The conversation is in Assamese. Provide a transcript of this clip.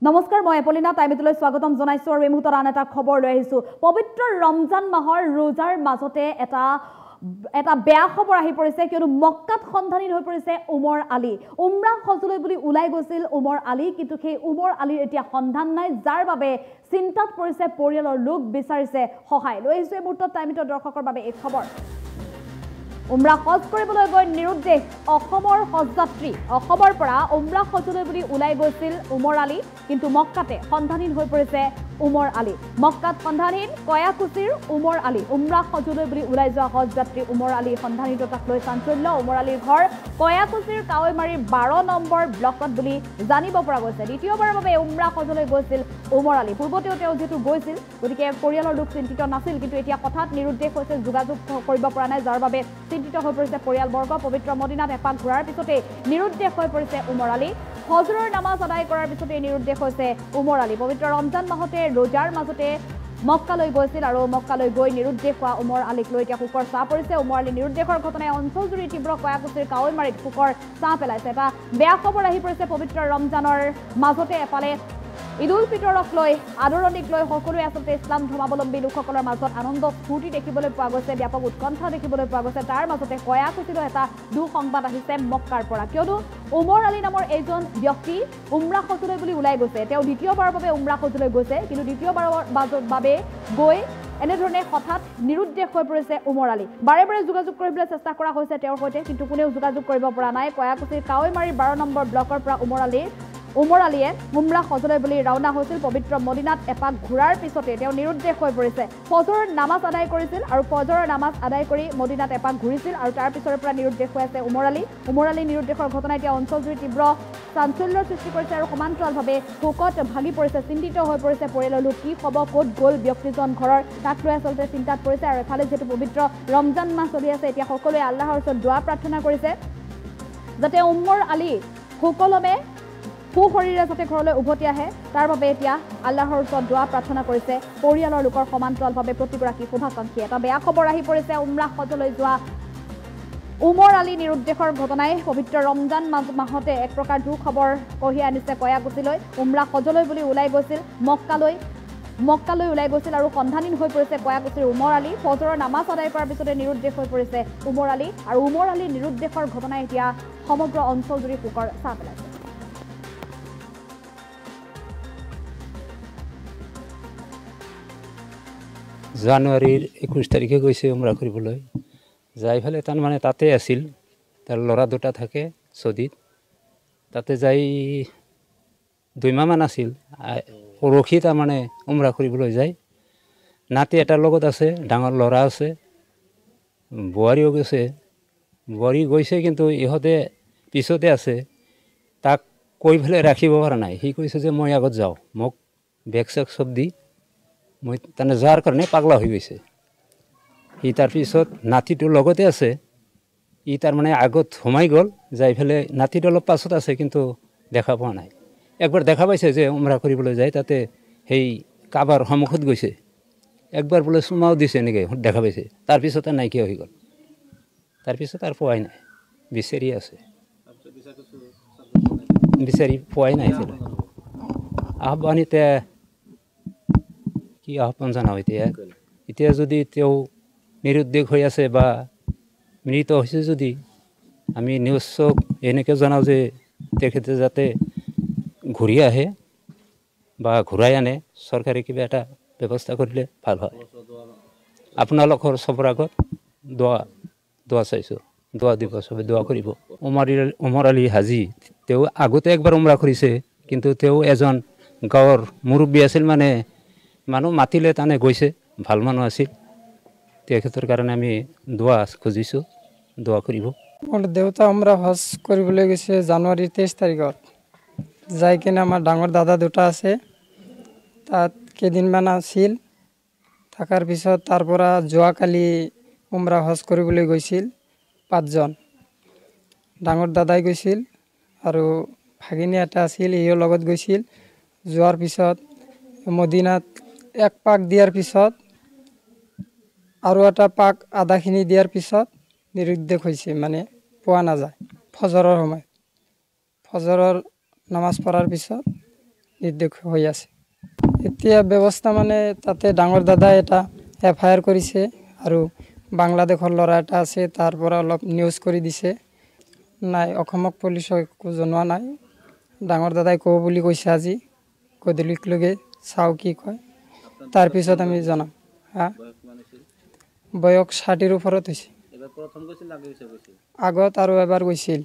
নমস্কাৰ মই এপলিনা টাইমিটলৈ স্বাগতম জনাইছো আৰু এই মুহূৰ্তত আন এটা খবৰ লৈ আহিছো পবিত্ৰ ৰমজান মাহৰ ৰোজাৰ মাজতে এটা বেয়া খবৰ আহি পৰিছে কিয়নো মক্কাত সন্ধানী হৈ পৰিছে উমৰ আলী উমৰাহ হজলৈ বুলি ওলাই গৈছিল উমৰ আলী কিন্তু সেই উমৰ আলীৰ এতিয়া সন্ধান নাই যাৰ বাবে চিন্তাত পৰিছে পৰিয়ালৰ লোক বিচাৰিছে সহায় লৈ আহিছো এই মুহূৰ্তত টাইমিটৰ দৰ্শকৰ বাবে এই খবৰ উমৰাহ হজ কৰিবলৈ গৈ নিৰুদ্দেশ অসমৰ হজযাত্ৰী অসমৰ পৰা উমৰাহ হজলৈ বুলি ওলাই গৈছিল উমৰ আলী কিন্তু মক্কাতে সন্ধানহীন হৈ পৰিছে উমৰ আলী মক্কাত সন্ধানহীন কয়াকুছিৰ উমৰ আলী উমৰাহ হজলৈ বুলি ওলাই যোৱা হজযাত্ৰী উমৰ আলী সন্ধানহীনতাক লৈ চাঞ্চল্য উমৰ আলীৰ ঘৰ কয়াকুছিৰ কাৱৈমাৰীৰ 12 নম্বৰ ব্লকত বুলি জানিব পৰা গৈছে দ্বিতীয়বাৰৰ বাবে উমৰাহ হজলৈ গৈছিল উমৰ আলী পূৰ্বতেও তেওঁ যেটো গৈছিল গতিকে পৰিয়ালৰ লোক চিন্তিত নাছিল কিন্তু এতিয়া কথাত নিৰুদ্দেশ হৈছে যোগাযোগ কৰিব পৰা নাই যাৰ বাবে চিন্তিত হৈ পৰিছে পৰিয়ালবৰ্গ পবিত্ৰ মদিনাত এপাক ঘূৰাৰ পিছতে নিৰুদ্দেশ হৈ পৰিছে উমৰ আলী হজৰৰ নামাজ আদায় কৰাৰ পিছতে নিৰুদ্দেশ হৈছে উমৰ আলী পবিত্ৰ ৰমজান মাহতে ৰোজাৰ মাজতে মক্কালৈ গৈছিল আৰু মক্কালৈ গৈ নিৰুদ্দেশ হোৱা উমৰ আলীক লৈ এতিয়া শোকৰ ছাঁ পৰিছে উমৰ আলী নিৰুদ্দেশৰ ঘটনাই অঞ্চলজুৰি তীব্ৰ কয়াকুছিৰ কাৱৈমাৰীত শোকৰ ছাঁ পেলাইছে এটা বেয়া খবৰ আহি পৰিছে পবিত্ৰ ৰমজানৰ মাজতে এফালে ঈদ উল ফিতৰক লৈ আদৰণিক লৈ সকলোৱে আচলতে ইছলাম ধৰ্মাৱলম্বী লোকসকলৰ মাজত আনন্দ ফূৰ্তি দেখিবলৈ পোৱা গৈছে ব্যাপক উৎকণ্ঠা দেখিবলৈ পোৱা গৈছে তাৰ মাজতে কয়াকুছিলৈ এটা দুঃসংবাদ আহিছে মক্কাৰ পৰা কিয়নো উমৰ আলী নামৰ এইজন ব্যক্তি উমৰাহ হজলৈ বুলি ওলাই গৈছে তেওঁ দ্বিতীয়বাৰৰ বাবে উমৰাহ হজলৈ গৈছে কিন্তু দ্বিতীয়বাৰৰ বাবে গৈ এনেধৰণে হঠাৎ নিৰুদ্দেশ হৈ পৰিছে উমৰ আলী বাৰে বাৰে যোগাযোগ কৰিবলৈ চেষ্টা কৰা হৈছে তেওঁৰ সৈতে কিন্তু কোনেও যোগাযোগ কৰিব পৰা নাই কয়াকুছিৰ কাৱৈমাৰীৰ 12 নম্বৰ ব্লকৰ পৰা উমৰ আলীয়ে উমৰাহ হজলৈ বুলি ৰাওনা হৈছিল পবিত্ৰ মদিনাত এপাক ঘূৰাৰ পিছতে তেওঁ নিৰুদ্দেশ হৈ পৰিছে ফজৰৰ নামাজ আদায় কৰিছিল আৰু ফজৰৰ নামাজ আদায় কৰি মদিনাত এপাক ঘূৰিছিল আৰু তাৰ পিছৰ পৰা নিৰুদ্দেশ হৈ আছে উমৰ আলী নিৰুদ্দেশৰ ঘটনাই এতিয়া অঞ্চলজুৰি তীব্ৰ চাঞ্চল্যৰ সৃষ্টি কৰিছে আৰু সমান্তৰালভাৱে শোকত ভাগি পৰিছে চিন্তিত হৈ পৰিছে পৰিয়ালৰ লোক কি হ'ব ক'ত গ'ল ব্যক্তিজন ঘৰৰ তাক লৈ আচলতে চিন্তাত পৰিছে আৰু এফালে যিহেতু পবিত্ৰ ৰমজান মাহ চলি আছে এতিয়া সকলোৱে আল্লাহৰ ওচৰত দোৱা প্ৰাৰ্থনা কৰিছে যাতে উমৰ আলী সুকলমে সুশৰীৰে যাতে ঘৰলৈ উভতি আহে তাৰ বাবে এতিয়া আল্লাহৰ ওচৰত দোৱা প্ৰাৰ্থনা কৰিছে পৰিয়ালৰ লোকৰ সমান্তৰালভাৱে প্ৰতিগৰাকী শুভাকাংক্ষী এটা বেয়া খবৰ আহি পৰিছে উমৰাহ হজলৈ যোৱা উমৰ আলী নিৰুদ্দেশৰ ঘটনাই পবিত্ৰ ৰমজান মাহতে এক প্ৰকাৰ দুখবৰ কঢ়িয়াই আনিছে কয়াকুছিলৈ উমৰাহ হজলৈ বুলি ওলাই গৈছিল মক্কালৈ ওলাই গৈছিল আৰু সন্ধানহীন হৈ পৰিছে কয়াকুছিৰ উমৰ আলী ফজৰৰ নামাজ আদায় কৰাৰ পিছতে নিৰুদ্দেশ হৈ পৰিছে উমৰ আলী আৰু উমৰ আলী নিৰুদ্দেশৰ ঘটনাই এতিয়া সমগ্ৰ অঞ্চলজুৰি শোকৰ ছাঁ পেলাইছে জানুৱাৰীৰ 21 তাৰিখে গৈছে উমৰাহ কৰিবলৈ যাই ফেলে তাৰমানে তাতে আছিল তাৰ ল'ৰা দুটা থাকে চৌদিত তাতে যাই 2 মাহমান আছিল পৰহি তাৰমানে উমৰাহ কৰিবলৈ যায় নাতি এটাৰ লগত আছে ডাঙৰ ল'ৰা আছে বোৱাৰীও গৈছে বোৱাৰী গৈছে কিন্তু ইহঁতে পিছতে আছে তাক কৈ ফেলে ৰাখিব পৰা নাই সি কৈছে যে মই আগত যাওঁ মোক বেগ চেগ চব দি মই তাৰমানে যোৱাৰ কাৰণে পাগলা হৈ গৈছে সি তাৰপিছত নাতিটোৰ লগতে আছে ই তাৰমানে আগত সোমাই গ'ল যাই ফেলে নাতিটো অলপ পাছত আছে কিন্তু দেখা পোৱা নাই একবাৰ দেখা পাইছে যে উমৰাহ কৰিবলৈ যায় তাতে সেই কাবাৰ সন্মুখত গৈছে একবাৰ বোলে চুমাও দিছে এনেকৈ দেখা পাইছে তাৰপিছতে নাইকিয়া হৈ গ'ল তাৰপিছত আৰু পোৱাই নাই বিচাৰি আছে বিচাৰি পোৱাই নাই আহ্বানিতে কি আহ্বান জনাওঁ এতিয়া যদি তেওঁ নিৰুদ্দেশ হৈ আছে বা মৃত হৈছে যদি আমি নিউজক এনেকৈ জনাওঁ যে তেখেতে যাতে ঘূৰি আহে বা ঘূৰাই আনে চৰকাৰে কিবা এটা ব্যৱস্থা কৰিলে ভাল হয় আপোনালোকৰ চবৰ আগত দোৱা চাইছোঁ দোৱা দিব চবে দোৱা কৰিব উমৰ আলী হাজী তেওঁ আগতে একবাৰ উমৰাহ কৰিছে কিন্তু তেওঁ এজন গাঁৱৰ মুৰব্বী আছিল মানে মানুহ মাতিলে তানে গৈছে ভাল মানুহ আছিল তেখেতৰ কাৰণে আমি দোৱা খুজিছোঁ দোৱা কৰিব মোৰ দেউতা উমৰাহ হজ কৰিবলৈ গৈছে জানুৱাৰীৰ 23 তাৰিখত যাই কিনে আমাৰ ডাঙৰ দাদা দুটা আছে তাত কেইদিনমান আছিল থকাৰ পিছত তাৰ পৰা যোৱাকালি উমৰাহ হজ কৰিবলৈ গৈছিল 5 জন ডাঙৰ দাদাই গৈছিল আৰু ভাগিনী এটা আছিল ইও লগত গৈছিল যোৱাৰ পিছত মদিনাত এক পাক দিয়াৰ পিছত আৰু এটা পাক আধাখিনি দিয়াৰ পিছত নিৰুদ্দেশ হৈছে মানে পোৱা নাযায় ফজৰৰ সময় ফজৰৰ নামাজ পঢ়াৰ পিছত নিৰ্দেশ হৈ আছে। এতিয়া ব্যৱস্থা মানে তাতে ডাঙৰ দাদাই এটা FIR কৰিছে আৰু বাংলাদেশৰ ল'ৰা এটা আছে তাৰ পৰা অলপ নিউজ কৰি দিছে। নাই অসমক পুলিচক একো জনোৱা নাই। ডাঙৰ দাদাই ক'ব বুলি কৈছে আজি গধূলিলৈকে চাওঁ কি কয়, তাৰপিছত আমি জনাম। হা বয়স 60ৰ ওপৰত হৈছে। আগত আৰু এবাৰ গৈছিল।